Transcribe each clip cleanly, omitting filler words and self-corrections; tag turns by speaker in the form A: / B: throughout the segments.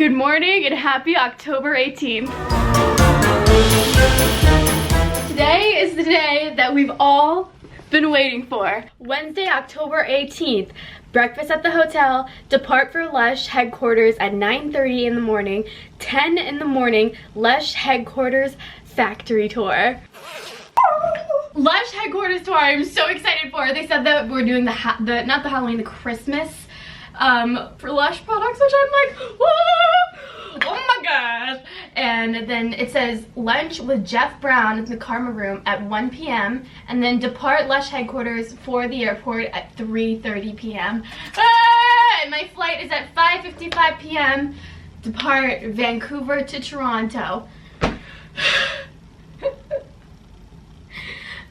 A: Good morning and happy October 18th. Today is the day that we've all been waiting for. Wednesday, October 18th. Breakfast at the hotel, depart for Lush headquarters at 9:30 in the morning, 10 in the morning, Lush headquarters factory tour. Lush headquarters tour, I'm so excited for. They said that we're doing not the Halloween, the Christmas for Lush products, which I'm like, whoa, oh my gosh. And then it says lunch with Jeff Brown in the Karma Room at 1 p.m. and then depart Lush headquarters for the airport at 3:30 p.m. And my flight is at 5:55 p.m. Depart Vancouver to Toronto.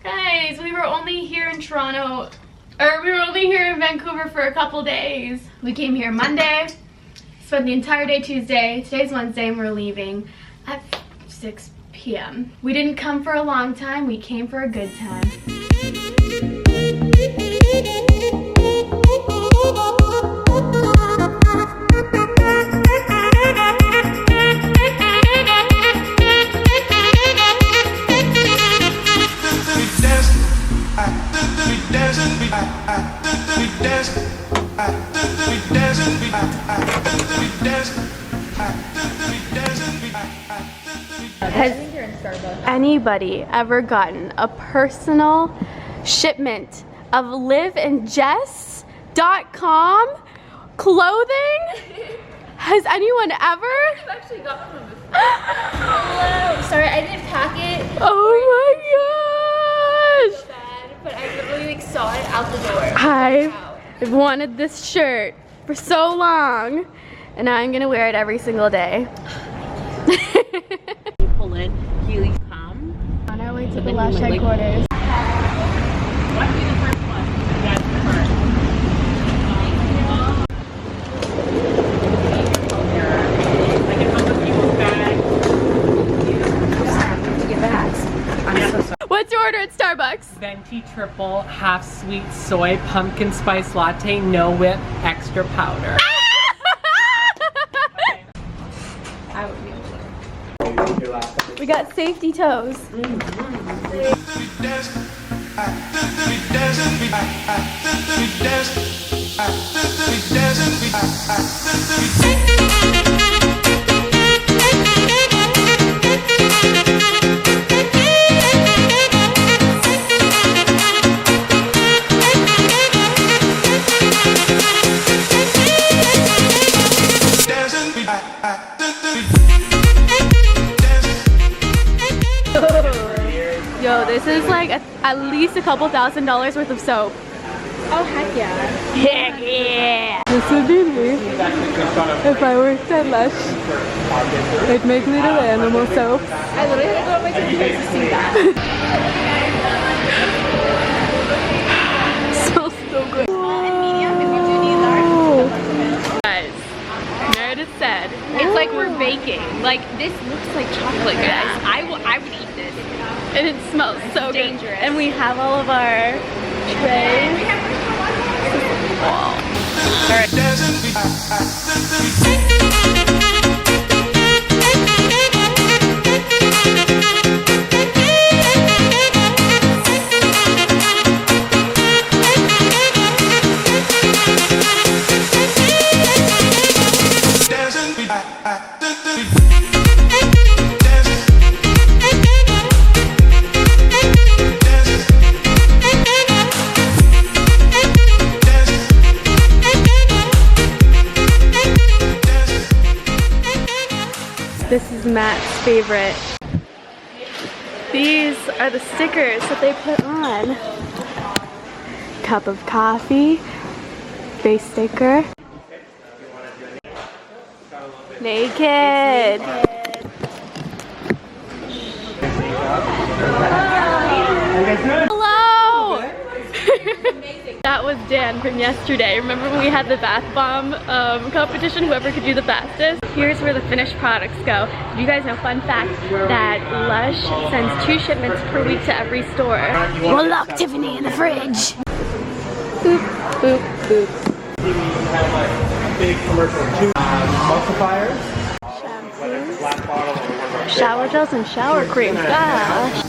A: Guys, we were only here in Toronto, or we were only here in Vancouver for a couple days. We came here Monday, spent the entire day Tuesday. Today's Wednesday and we're leaving at 6 p.m. We didn't come for a long time, we came for a good time. Has anybody ever gotten a personal shipment of liveandjess.com clothing? Has anyone ever?
B: I've actually gotten one before. Hello. Sorry, I didn't pack it.
A: Oh my gosh.
B: So bad, but I literally saw it out the door.
A: I've wanted this shirt for so long, and now I'm gonna wear it every single day.
C: You pull in, Healy's come.
A: On our way to the Lush headquarters.
C: What would be the first one? That's the first. Like if other people's bags.
B: To get bags.
C: I'm so sorry.
A: What's your order at Starbucks?
C: Venti triple, half sweet soy, pumpkin spice latte, no whip, extra powder.
B: I would be able to.
A: We got safety toes. Yo, this is like at least a couple $1,000s worth of soap.
B: Oh, heck yeah.
A: Heck yeah! This would be me if I worked at Lush. They'd make little animal soap.
B: I literally had to go on my TikTok to see that.
A: Smells so good.
B: And medium, if you do need large.
A: Guys, Meredith said
B: It's like we're baking. Like, this looks like chocolate, guys. I would eat this.
A: and it smells so
B: Dangerous.
A: good. And we have all of our trays. Wow. All right. This is Matt's favorite. These are the stickers that they put on. Cup of coffee, face sticker. Naked. Hello! That was Dan from yesterday. Remember when we had the bath bomb competition, whoever could do the fastest? Here's where the finished products go. Did you guys know, fun fact, that Lush sends 2 shipments per week to every store. We'll lock Tiffany in the fridge. Boop, boop, boop.
D: We have a big commercial, 2 emulsifiers.
A: Shower gels and shower cream. Gosh.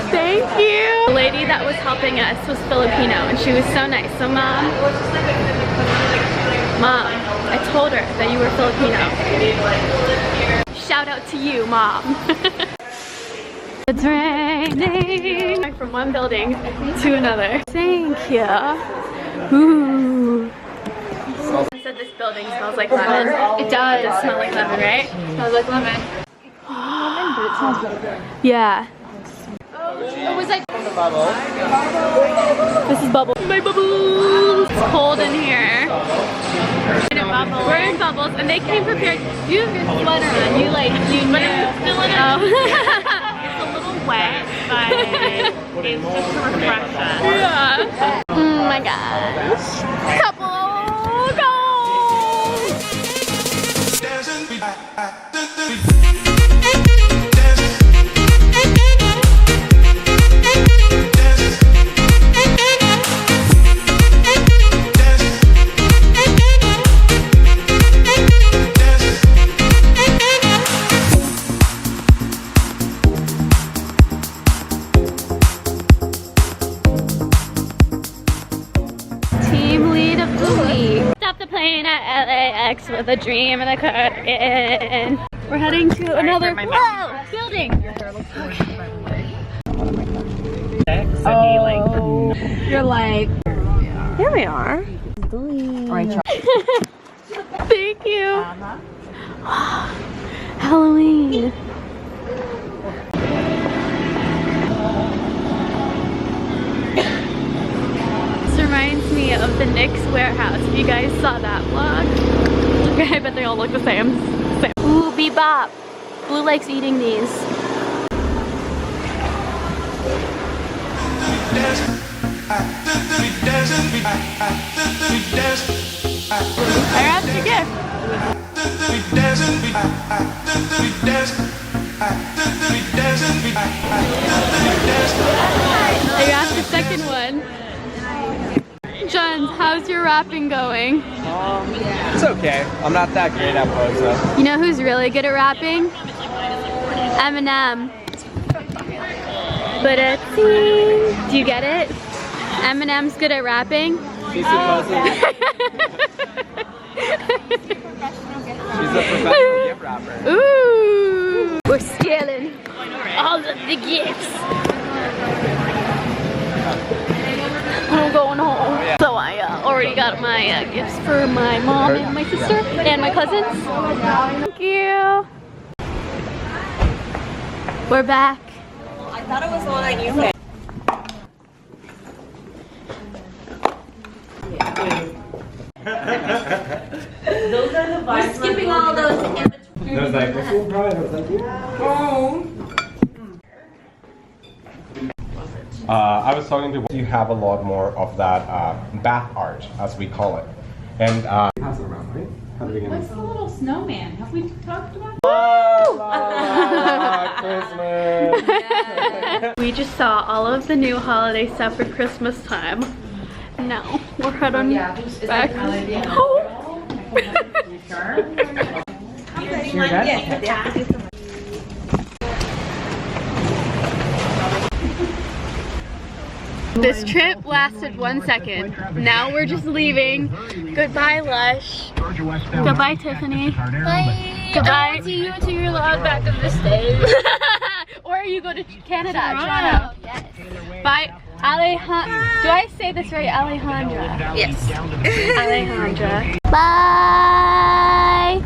A: Thank you. The lady that was helping us was Filipino and she was so nice. So mom, I told her that you were Filipino. Shout out to you, mom. It's raining. From one building to another. Thank you. Ooh. I said this building smells like lemon. It does smell like lemon, right? It smells like lemon. But it smells really good. Yeah. It was like this is bubbles. My bubbles. It's cold in here. We're in bubbles, and they came prepared. You have your sweater on. You knew. Still in it. Oh.
B: It's a little wet, but it's just to refresh us.
A: Yeah. Oh my gosh. Couple goals. At LAX with a dream and a curtain. We're heading to another building. Oh, you're like, here we are. Thank you. Halloween. Reminds me of the Nick's warehouse. If you guys saw that vlog. Okay, I bet they all look the same. Ooh, bebop. Blue likes eating these. I wrapped your gift. I wrapped the second one. John, how's your rapping going?
D: It's okay. I'm not that great at pose though.
A: You know who's really good at rapping? Eminem. But do you get it? Eminem's good at rapping.
D: She's supposedly. She's a professional gift rapper.
A: Ooh! We're stealing all of the gifts. I'm going home. So I already got my gifts for my mom and my sister and my cousins. Thank you. We're back.
B: I thought it was the one that you picked. Those are the vibes. We're skipping all those in between.
D: I was like, this is probably thank you. I was talking to you have a lot more of that bath art, as we call it. And pass it around, right? How do we get
B: What's the little snowman? Have we talked about
D: Christmas!
A: We just saw all of the new holiday stuff for Christmas time. Now we're heading back home. This trip lasted 1 second. Now we're just leaving. Goodbye, Lush. Goodbye, Tiffany. Bye. Goodbye. I'll see you until you're allowed back in the States. Or you go to Canada, Toronto. Yes. Bye, Alejandra. Do I say this right, Alejandra? Yes. Alejandra. Bye.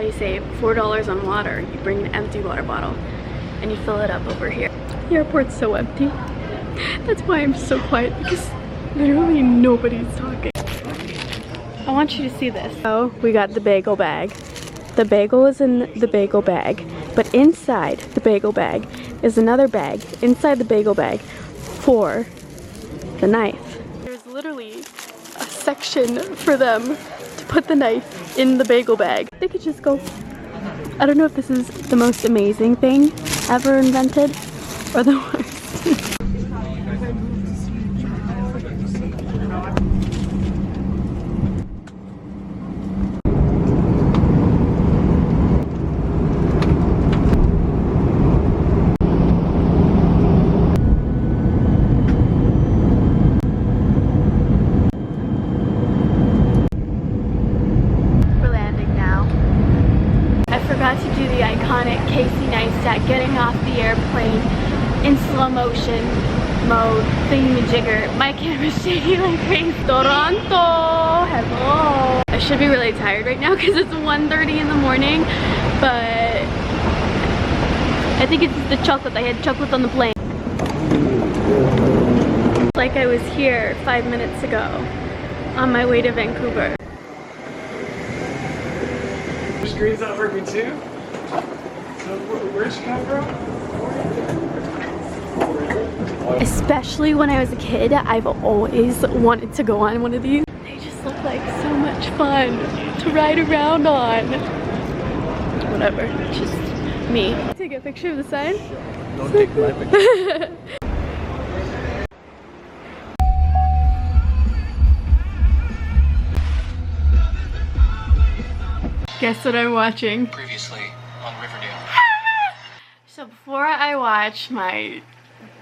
A: you save $4 on water. You bring an empty water bottle and you fill it up over here. The airport's so empty. That's why I'm so quiet, because literally nobody's talking. I want you to see this. Oh, we got the bagel bag. The bagel is in the bagel bag, but inside the bagel bag is another bag inside the bagel bag for the knife. There's literally a section for them to put the knife in the bagel bag. They could just go. I don't know if this is the most amazing thing ever invented or the worst. To do the iconic Casey Neistat getting off the airplane in slow motion mode, thingy-majigger. My camera's shaking like crazy. Toronto! Hello! I should be really tired right now because it's 1:30 in the morning, but I think it's the chocolate. I had chocolate on the plane. Like I was here 5 minutes ago on my way to Vancouver.
C: Your screen's not working too? So where'd you come from?
A: Especially when I was a kid, I've always wanted to go on one of these. They just look like so much fun to ride around on. Whatever, it's just me. Take a picture of the sign?
E: Don't take my picture.
A: Guess what I'm watching?
E: Previously on Riverdale.
A: So before I watch my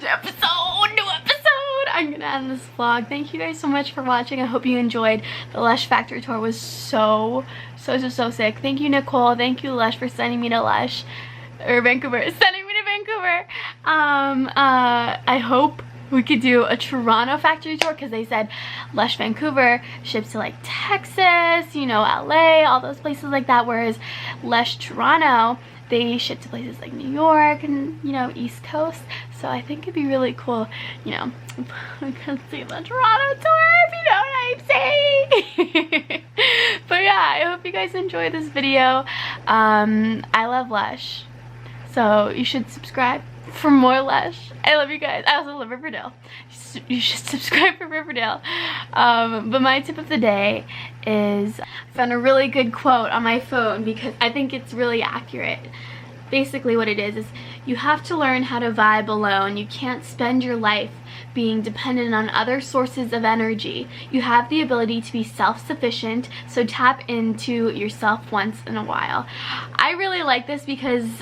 A: new episode, I'm gonna end this vlog. Thank you guys so much for watching. I hope you enjoyed. The Lush factory tour was so sick. Thank you, Nicole. Thank you, Lush, for sending me to Lush. Or Vancouver. Sending me to Vancouver. I hope we could do a Toronto factory tour, because they said Lush Vancouver ships to like Texas, you know, LA, all those places like that, whereas Lush Toronto, they ship to places like New York and, you know, East Coast. So I think it'd be really cool, you know, we can see the Toronto tour, if you know what I'm saying. But yeah, I hope you guys enjoyed this video. I love Lush, so you should subscribe for more Lush. I love you guys. I also love Riverdale. You should subscribe for Riverdale. But my tip of the day is, I found a really good quote on my phone because I think it's really accurate. Basically what it is you have to learn how to vibe alone. You can't spend your life being dependent on other sources of energy. You have the ability to be self-sufficient, so tap into yourself once in a while. I really like this because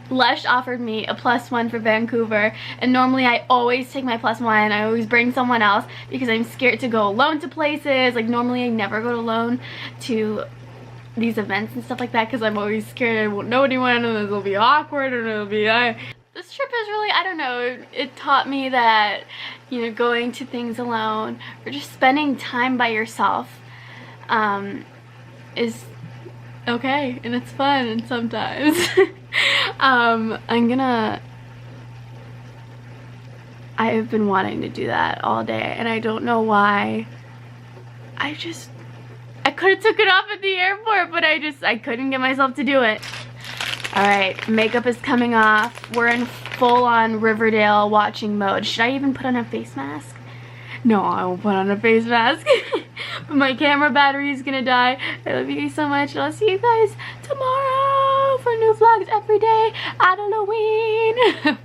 A: Lush offered me a +1 for Vancouver, and normally I always take my +1. I always bring someone else because I'm scared to go alone to places. Like normally I never go alone to these events and stuff like that because I'm always scared I won't know anyone and it'll be awkward and it'll be this trip is really, I don't know, it taught me that, you know, going to things alone or just spending time by yourself is okay, and it's fun, and sometimes I have been wanting to do that all day, and I don't know why. I could have took it off at the airport, but I couldn't get myself to do it. Alright, makeup is coming off. We're in full-on Riverdale watching mode. Should I even put on a face mask? No, I won't put on a face mask. But my camera battery is gonna die. I love you guys so much, and I'll see you guys tomorrow for new vlogs every day at Halloween.